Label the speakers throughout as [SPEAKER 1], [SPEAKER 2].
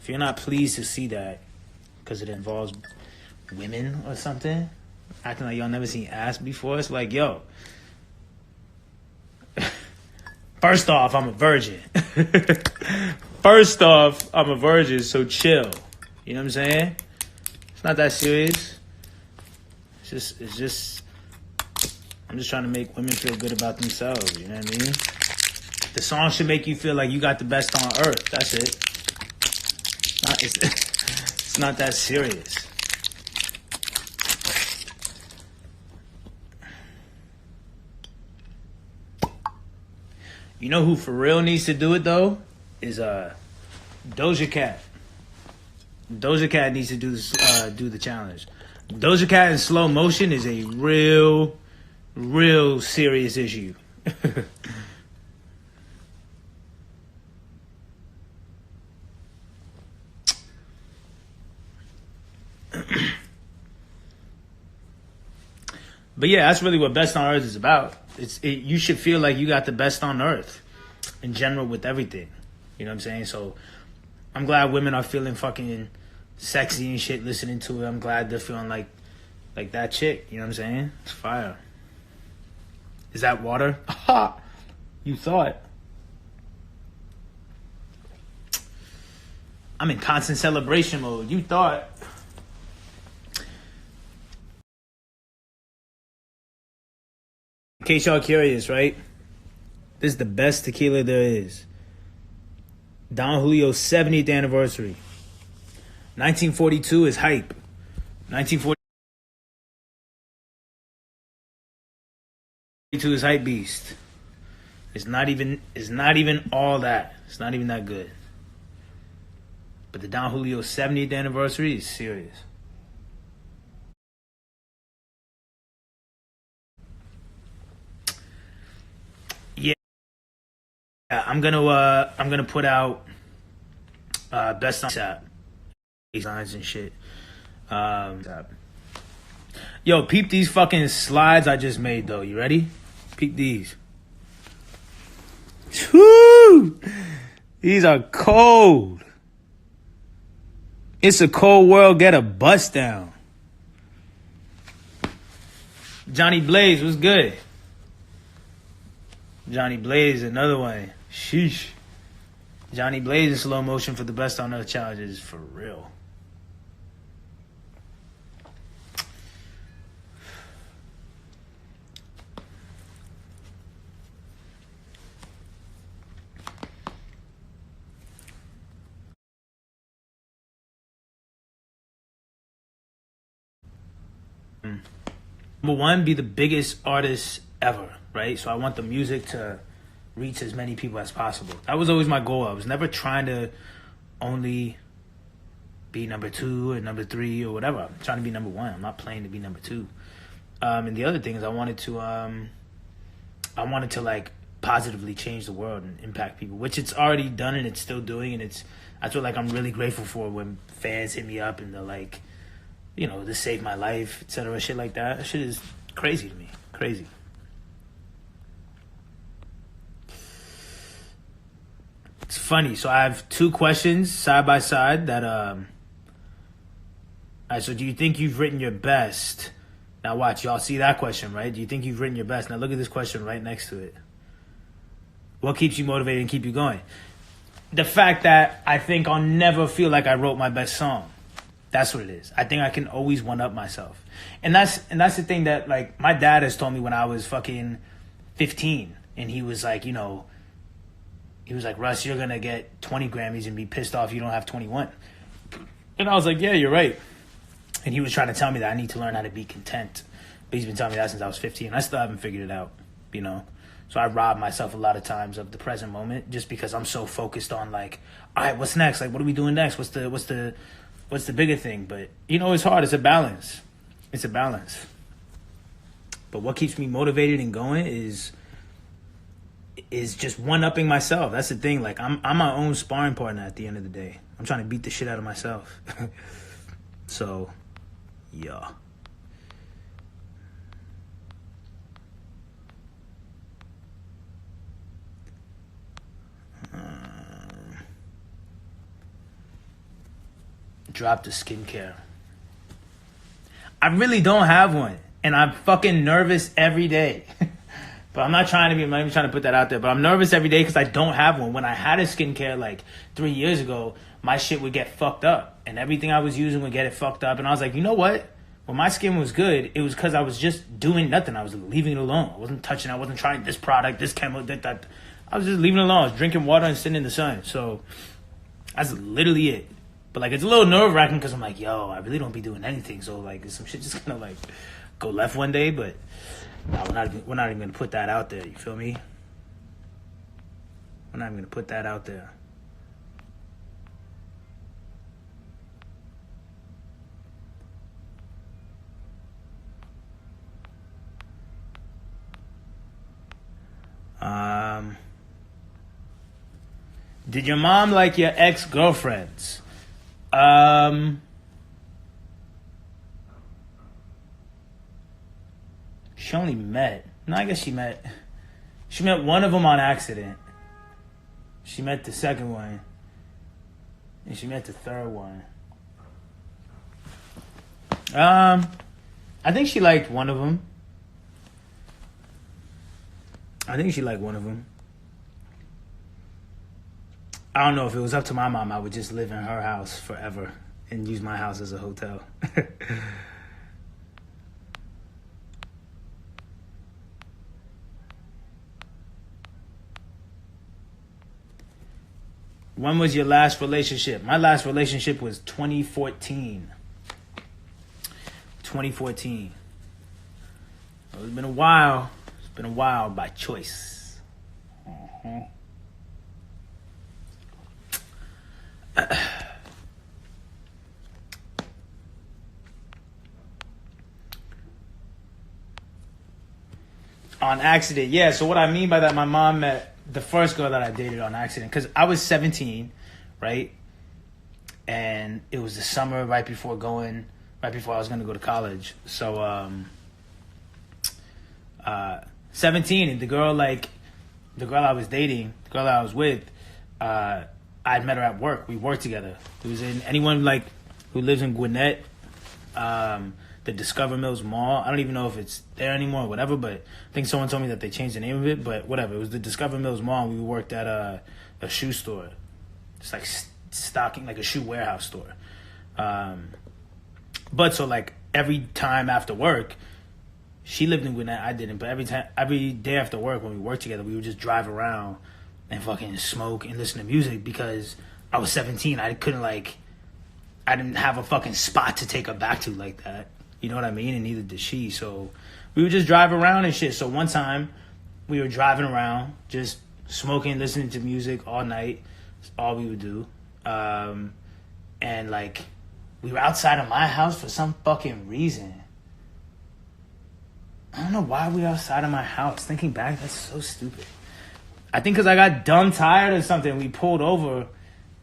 [SPEAKER 1] If you're not pleased to see that because it involves women or something, acting like y'all never seen ass before, it's like, yo, first off, I'm a virgin. First off, I'm a virgin, so chill. You know what I'm saying? It's not that serious. It's just, I'm just trying to make women feel good about themselves. You know what I mean? The song should make you feel like you got the best on earth. That's it. It's not that serious. You know who for real needs to do it though? Is Doja Cat. Doja Cat needs to do the challenge. Doja Cat in slow motion is a real serious issue. But yeah, that's really what Best on Earth is about. You should feel like you got the best on earth in general with everything. You know what I'm saying? So I'm glad women are feeling fucking sexy and shit listening to it. I'm glad they're feeling like that chick. You know what I'm saying? It's fire. Is that water? You thought. I'm in constant celebration mode. You thought. In case y'all curious, right? This is the best tequila there is. Don Julio's 70th anniversary. 1942 is hype. 1942 is hype beast. It's not even all that. It's not even that good. But the Don Julio 70th anniversary is serious. Yeah, I'm gonna put out best on app designs and shit. Yo, peep these fucking slides I just made though. You ready? Peep these. Woo! These are cold. It's a cold world. Get a bust down. Johnny Blaze was good. Johnny Blaze, another one. Sheesh. Johnny Blaze in slow motion for the best on earth challenges for real. Number one, be the biggest artist ever, right? So I want the music to reach as many people as possible. That was always my goal. I was never trying to only be number 2 or number 3 or whatever. I'm trying to be number 1. I'm not playing to be number 2. And the other thing is I wanted to like positively change the world and impact people, which it's already done and it's still doing. And that's what like I'm really grateful for when fans hit me up and they're like, you know, this saved my life, etc. Shit like that. That shit is crazy to me. Crazy. It's funny. So I have 2 questions side by side that all right, so do you think you've written your best? Now watch, y'all see that question, right? Do you think you've written your best? Now look at this question right next to it. What keeps you motivated and keep you going? The fact that I think I'll never feel like I wrote my best song. That's what it is. I think I can always one-up myself. And that's the thing that, like, my dad has told me when I was fucking 15. And he was like, you know, he was like, Russ, you're going to get 20 Grammys and be pissed off you don't have 21. And I was like, yeah, you're right. And he was trying to tell me that I need to learn how to be content. But he's been telling me that since I was 15. I still haven't figured it out, you know. So I rob myself a lot of times of the present moment just because I'm so focused on, like, all right, what's next? Like, what are we doing next? What's the bigger thing? But, you know, it's hard. It's a balance. It's a balance. But what keeps me motivated and going is just one-upping myself. That's the thing. Like, I'm my own sparring partner at the end of the day. I'm trying to beat the shit out of myself. So, yeah. Drop the skincare. I really don't have one. And I'm fucking nervous every day. But I'm not even trying to put that out there. But I'm nervous every day because I don't have one. When I had a skincare like 3 years ago, my shit would get fucked up. And everything I was using would get it fucked up. And I was like, you know what? When my skin was good, it was because I was just doing nothing. I was leaving it alone. I wasn't touching it. I wasn't trying this product, this chemical, that. I was just leaving it alone. I was drinking water and sitting in the sun. So that's literally it. But like, it's a little nerve-wracking because I'm like, yo, I really don't be doing anything. So like, some shit just kind of like go left one day. But no, we're not even going to put that out there. You feel me? We're not even going to put that out there. Did your mom like your ex-girlfriends? She only met. No, I guess she met. She met one of them on accident. She met the second one. And she met the third one. I think she liked one of them. I don't know, if it was up to my mom, I would just live in her house forever and use my house as a hotel. When was your last relationship? My last relationship was 2014. 2014. It's been a while. It's been a while by choice. On accident. Yeah, so what I mean by that, my mom met the first girl that I dated on accident because I was 17, right? And it was the summer right before I was going to go to college. So 17, and the girl I was dating, the girl that I was with, I'd met her at work. We worked together. It was in anyone like who lives in Gwinnett, the Discover Mills Mall. I don't even know if it's there anymore or whatever, but I think someone told me that they changed the name of it, but whatever. It was the Discover Mills Mall, and we worked at a shoe store. It's like stocking, like a shoe warehouse store. But so like every time after work, she lived in Gwinnett, I didn't, but every day after work when we worked together, we would just drive around and fucking smoke and listen to music because I was 17. I didn't have a fucking spot to take her back to like that. You know what I mean? And neither did she. So we would just drive around and shit. So one time we were driving around, just smoking, listening to music all night. That's all we would do. And like, we were outside of my house for some fucking reason. I don't know why we were outside of my house. Thinking back, that's so stupid. I think because I got dumb tired or something. We pulled over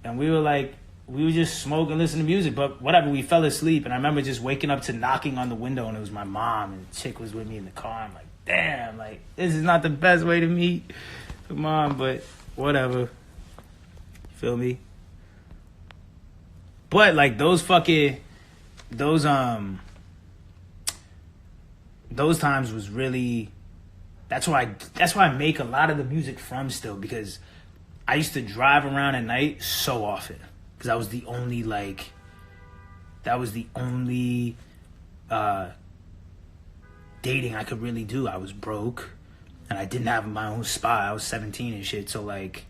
[SPEAKER 1] and we were just smoking, listening to music. But whatever, we fell asleep. And I remember just waking up to knocking on the window, and it was my mom, and the chick was with me in the car. I'm like, damn, like, this is not the best way to meet your mom, but whatever. Feel me? But like those times was really, that's why I make a lot of the music from still, because I used to drive around at night so often because that was the only dating I could really do. I was broke and I didn't have my own spot. I was 17 and shit, so like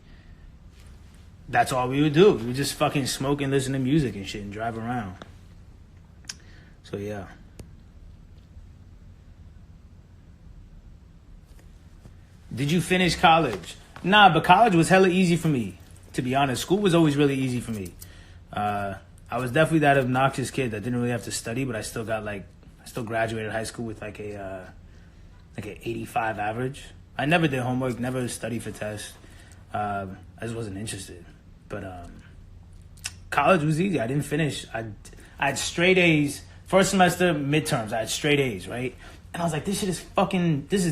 [SPEAKER 1] that's all we would do. We would just fucking smoke and listen to music and shit and drive around. So yeah. Did you finish college? Nah, but college was hella easy for me, to be honest. School was always really easy for me. I was definitely that obnoxious kid that didn't really have to study, but I still graduated high school with like an 85 average. I never did homework, never studied for tests. I just wasn't interested. But college was easy. I didn't finish. I had straight A's. First semester, midterms, I had straight A's, right? And I was like, this is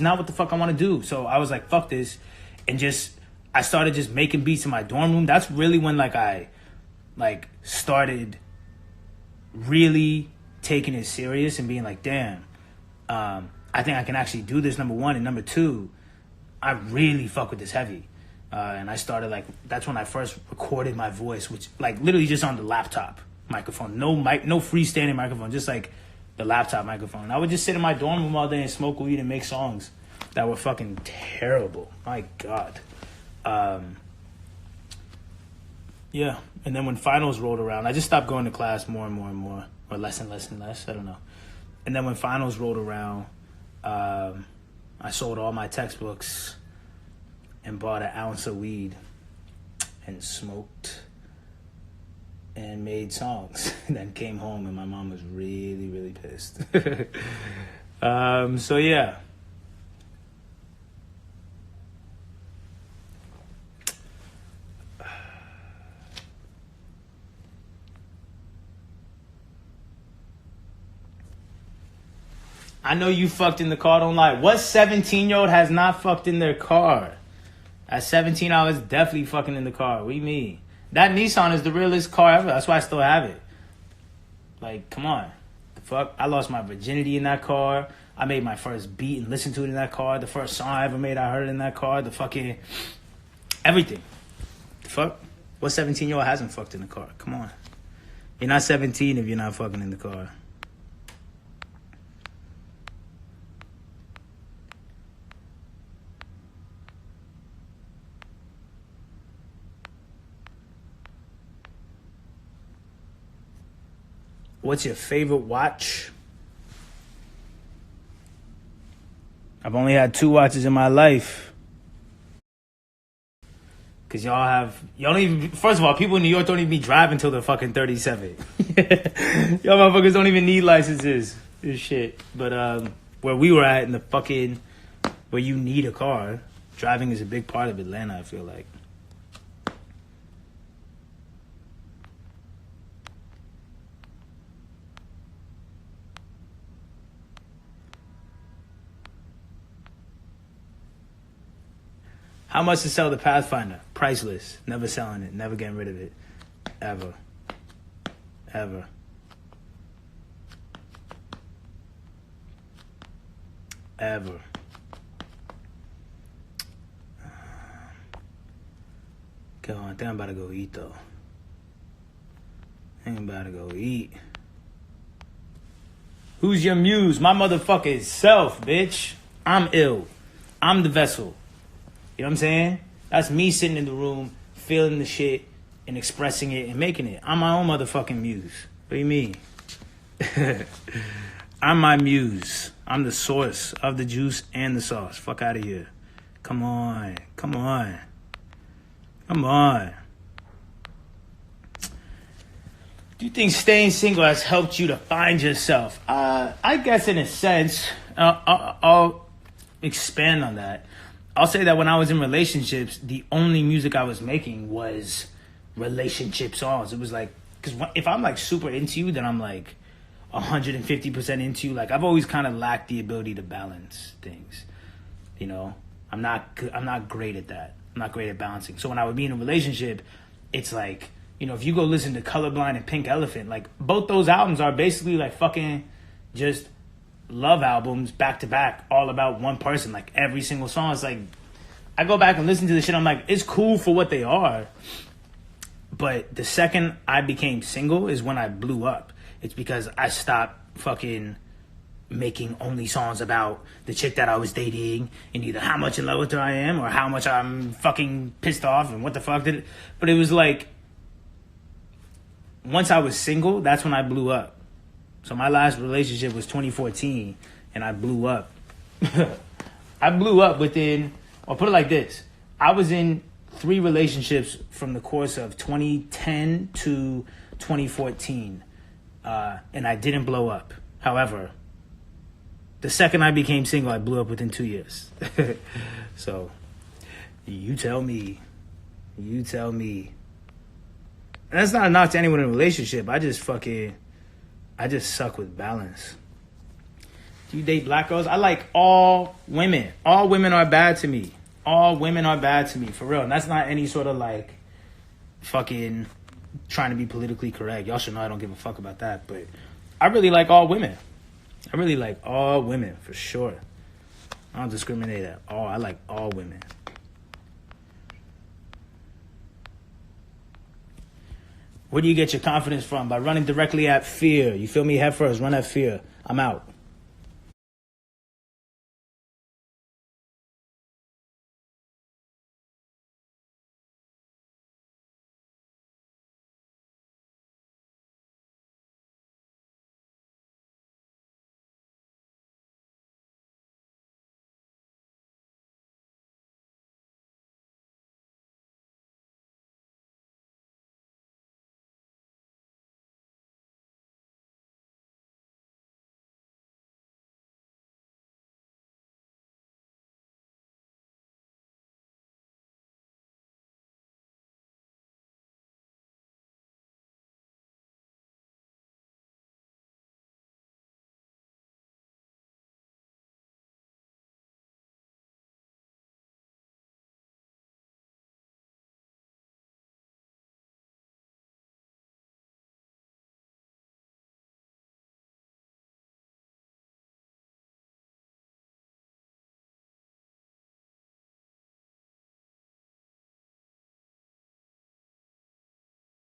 [SPEAKER 1] not what the fuck I want to do. So I was like, fuck this. And I started just making beats in my dorm room. That's really when I started really taking it serious and being like, damn, I think I can actually do this, number one. And number two, I really fuck with this heavy. And I started like, that's when I first recorded my voice, which like literally just on the laptop microphone. No mic, no freestanding microphone, just like the laptop microphone. I would just sit in my dorm room all day and smoke weed and make songs that were fucking terrible. My God. Yeah. And then when finals rolled around, I just stopped going to class more and more and more, or less and less and less. I don't know. And then when finals rolled around, I sold all my textbooks and bought an ounce of weed and smoked and made songs. And then came home and my mom was really, really pissed. So yeah. I know you fucked in the car, don't lie. What 17-year-old has not fucked in their car? At 17, I was definitely fucking in the car. What do you mean? That Nissan is the realest car ever. That's why I still have it. Like, come on. The fuck? I lost my virginity in that car. I made my first beat and listened to it in that car. The first song I ever made, I heard it in that car. The fucking... everything. The fuck? What 17-year-old hasn't fucked in the car? Come on. You're not 17 if you're not fucking in the car. What's your favorite watch? I've only had 2 watches in my life. Cause y'all don't even, first of all, people in New York don't even be driving until they're fucking 37. Y'all motherfuckers don't even need licenses and shit. But where we were at in the fucking, where you need a car, driving is a big part of Atlanta, I feel like. How much to sell the Pathfinder? Priceless. Never selling it. Never getting rid of it. Ever. Ever. Ever. Come on, I think I'm about to go eat though. I think I'm about to go eat. Who's your muse? My motherfucking self, bitch. I'm ill. I'm the vessel. You know what I'm saying? That's me sitting in the room, feeling the shit, and expressing it and making it. I'm my own motherfucking muse. What do you mean? I'm my muse. I'm the source of the juice and the sauce. Fuck out of here. Come on. Come on. Come on. Do you think staying single has helped you to find yourself? I guess in a sense. I'll expand on that. I'll say that when I was in relationships, the only music I was making was relationship songs. It was like, because if I'm like super into you, then I'm like 150% into you. Like I've always kind of lacked the ability to balance things. You know, I'm not great at that. I'm not great at balancing. So when I would be in a relationship, it's like, you know, if you go listen to Colorblind and Pink Elephant, like both those albums are basically like fucking just love albums back to back, all about one person. Like every single song, it's like I go back and listen to the shit, I'm like, it's cool for what they are. But the second I became single is when I blew up. It's because I stopped fucking making only songs about the chick that I was dating and either how much in love with her I am or how much I'm fucking pissed off and what the fuck did it. But it was like once I was single, that's when I blew up. So my last relationship was 2014, and I blew up. I blew up within, or put it like this, I was in 3 relationships from the course of 2010 to 2014, and I didn't blow up. However, the second I became single, I blew up within 2 years. So, you tell me. You tell me. And that's not a knock to anyone in a relationship. I just suck with balance. Do you date black girls? I like all women. All women are bad to me. All women are bad to me, for real. And that's not any sort of like fucking trying to be politically correct. Y'all should know I don't give a fuck about that. But I really like all women. I really like all women, for sure. I don't discriminate at all. I like all women. Where do you get your confidence from? By running directly at fear. You feel me? Head first, run at fear. I'm out.